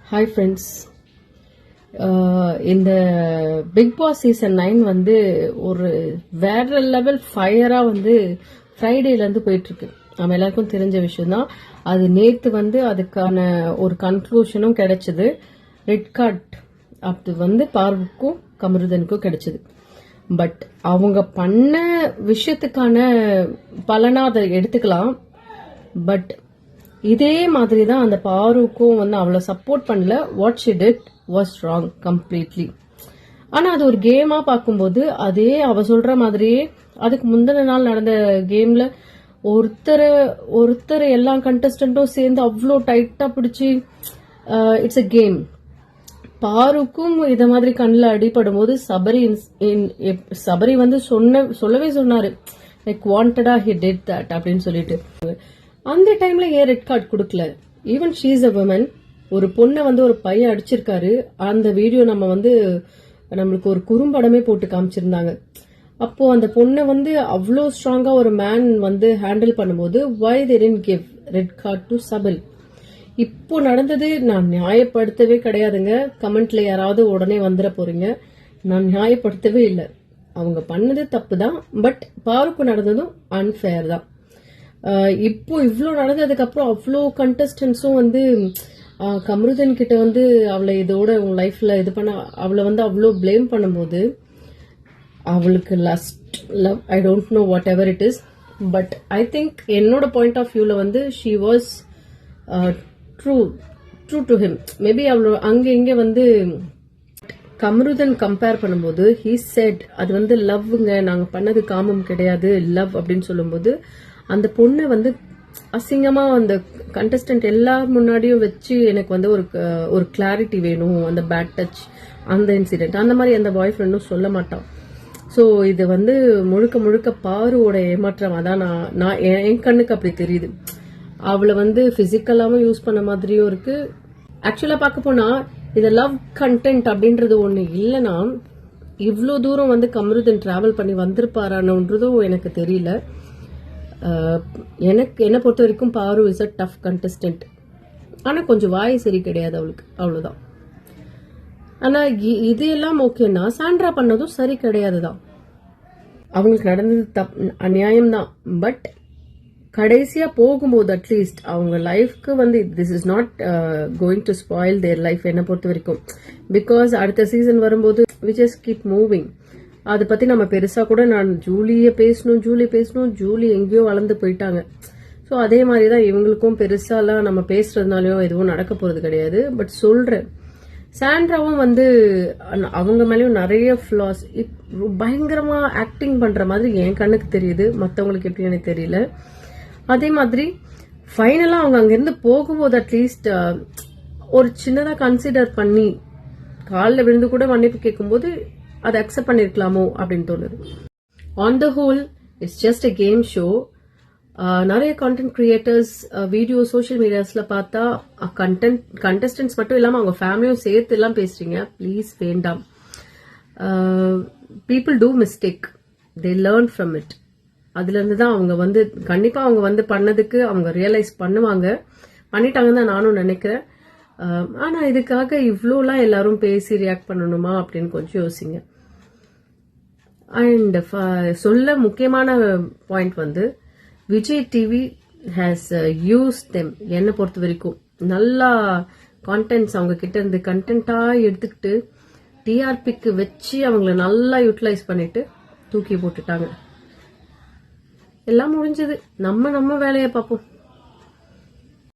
Hi friends. இந்த big Boss season 9 வந்து ஒரு வேற லெவல் ஃபயரா வந்து ஃப்ரைடேலேருந்து போயிட்டு இருக்கு. நம்ம எல்லாருக்கும் தெரிஞ்ச விஷயம் தான். அது நேத்து வந்து அதுக்கான ஒரு கன்க்ளூஷனும் கிடைச்சது. ரெட் கார்ட் அது வந்து பார்வுக்கும் கமருதனுக்கும் கிடைச்சது. பட் அவங்க பண்ண விஷயத்துக்கான பலனா அதை எடுத்துக்கலாம். பட் இதே மாதிரி தான் அந்த பாருக்கும் வந்து அவ்வளவு சப்போர்ட் பண்ணல. What she did was wrong completely. ஆனா அது ஒரு கேமா பார்க்கும்போது அதே அவ சொல்ற மாதிரியே அதுக்கு முந்தின நாள் நடந்த கேம்ல ஒருத்தர் எல்லா கண்டஸ்டன்ட்டும் சேர்ந்து அவ்வளோ டைட்டா பிடிச்சி இட்ஸ் அ கேம். பாருக்கும் இத மாதிரி கண்ணில் அடிபடும் போது சபரி வந்து சொல்லவே சொன்னாரு, லைக் வாண்டடா ஹி டிட் தட் அப்படின்னு சொல்லிட்டு. அந்த டைம்ல ஏன் ரெட் கார்டு கொடுக்கல? Even she is a women. ஒரு பொண்ணை வந்து ஒரு பையன் அடிச்சிருக்காரு. அந்த வீடியோ நம்ம வந்து நம்மளுக்கு ஒரு குறும்படமே போட்டு காமிச்சிருந்தாங்க. அப்போ அந்த பொண்ணை வந்து அவ்வளோ ஸ்ட்ராங்கா ஒரு மேன் வந்து ஹேண்டில் பண்ணும்போது why they didn't give red card to சபல்? இப்போ நடந்தது நான் நியாயப்படுத்தவே கிடையாதுங்க. கமெண்ட்ல யாராவது உடனே வந்துட போறீங்க. நான் நியாயப்படுத்தவே இல்லை. அவங்க பண்ணது தப்பு தான். பட் பாருக்கு நடந்ததும் அன்ஃபேர் தான். இப்போ இவ்வளோ நடந்ததுக்கு அப்புறம் அவ்வளோ கண்டஸ்டன்ஸும் வந்து கமருதன் கிட்ட வந்து அவளை இதோட உங்க லைஃப்ல இது பண்ண அவளை வந்து அவ்வளோ பிளேம் பண்ணும்போது அவளுக்கு lost love I don't know what ever it is. But I think என்னோட பாயிண்ட் ஆஃப் வியூல வந்து she was true to him. Maybe அவ்வளோ அங்க இங்க வந்து கமருதன் கம்பேர் பண்ணும்போது ஹீ செட் அது வந்து லவ்ங்க, நாங்க பண்ணது காமம் கிடையாது, லவ் அப்படின்னு சொல்லும்போது அந்த பொண்ணை வந்து அசிங்கமா அந்த கண்டஸ்டன்ட் எல்லார் முன்னாடியும் வச்சு எனக்கு வந்து ஒரு கிளாரிட்டி வேணும், அந்த பேட் டச் அந்த இன்சிடென்ட் அந்த மாதிரி அந்த பாய் ஃப்ரெண்டும் சொல்ல மாட்டான். ஸோ இது வந்து முழுக்க முழுக்க பாருவோட ஏமாற்றம். அதான் நான் என் கண்ணுக்கு அப்படி தெரியுது. அவளை வந்து பிசிக்கலாவும் யூஸ் பண்ண மாதிரியும் இருக்கு. ஆக்சுவலா பார்க்க போனா இது லவ் கண்டென்ட் அப்படின்றது ஒண்ணு இல்லைன்னா இவ்வளோ தூரம் வந்து கமருதன் டிராவல் பண்ணி வந்திருப்பாரான்றதும் எனக்கு தெரியல. எனக்கு என்ன பொறுத்த வரைக்கும் பாரு இஸ் அ டஃப் கண்டஸ்டன்ட். ஆனா கொஞ்சம் வாய் சரி கிடையாது அவளுக்கு, அவ்வளவுதான். ஆனா இது எல்லாம் ஓகேன்னா சாண்ட்ரா பண்ணதும் சரி கிடையாதுதான். அவங்களுக்கு நடந்தது அநியாயம் தான். பட் கடைசியா போகும்போது அட்லீஸ்ட் அவங்க லைஃப்க்கு வந்து this is not going to spoil their life என்ன பொறுத்த வரைக்கும். பிகாஸ் அடுத்த சீசன் வரும்போது வி ஜஸ்ட் கீப் மூவிங். அதை பத்தி நம்ம பெருசா கூட நான் ஜூலி பேசணும் ஜூலி எங்கேயோ வளர்ந்து போயிட்டாங்க. ஸோ அதே மாதிரிதான் இவங்களுக்கும் பெருசாலாம் நம்ம பேசுறதுனாலயோ எதுவும் நடக்க போறது கிடையாது. பட் சொல்றேன், சாண்ட்ராவும் வந்து அவங்க மேலயும் நிறைய ஃபிளாஸ், பயங்கரமா ஆக்டிங் பண்ற மாதிரி என் கண்ணுக்கு தெரியுது. மத்தவங்களுக்கு எப்படி எனக்கு தெரியல. அதே மாதிரி ஃபைனலா அவங்க அங்கிருந்து போகும்போது அட்லீஸ்ட் ஒரு சின்னதா கன்சிடர் பண்ணி காலில் விழுந்து கூட மன்னிப்பு கேட்கும்போது அதை அக்செப்ட் பண்ணிருக்கலாமோ அப்படின்னு தோணுது. On the whole it's just a game show. நிறைய கண்டென்ட் கிரியேட்டர்ஸ் வீடியோ சோஷியல் மீடியாஸ்ல பார்த்தா கண்டஸ்டன்ஸ் மட்டும் இல்லாம அவங்க ஃபேமிலியும் சேர்த்து எல்லாம் பேசுறீங்க. ப்ளீஸ் வேண்டாம். People do mistake, they learn from it. அதுல இருந்து தான் அவங்க வந்து கண்டிப்பா அவங்க வந்து பண்ணதுக்கு அவங்க ரியலைஸ் பண்ணிட்டாங்கன்னு தான் நானும் நினைக்கிறேன். ஆனா இதுக்காக இவ்வளோலாம் எல்லாரும் பேசி ரியாக்ட் பண்ணணுமா அப்படின்னு கொஞ்சம் யோசிங்க. அண்ட் சொல்ல முக்கியமான பாயிண்ட் வந்து Vijay TV has use them. என்னை பொறுத்த வரைக்கும் நல்லா கான்டென்ட்ஸ் அவங்க கிட்ட இருந்து கண்டென்ட்டா எடுத்துக்கிட்டு டிஆர்பிக்கு வச்சு அவங்கள நல்லா யூட்டிலைஸ் பண்ணிட்டு தூக்கி போட்டுட்டாங்க. எல்லாம் முடிஞ்சது. நம்ம வேலையை பார்ப்போம்.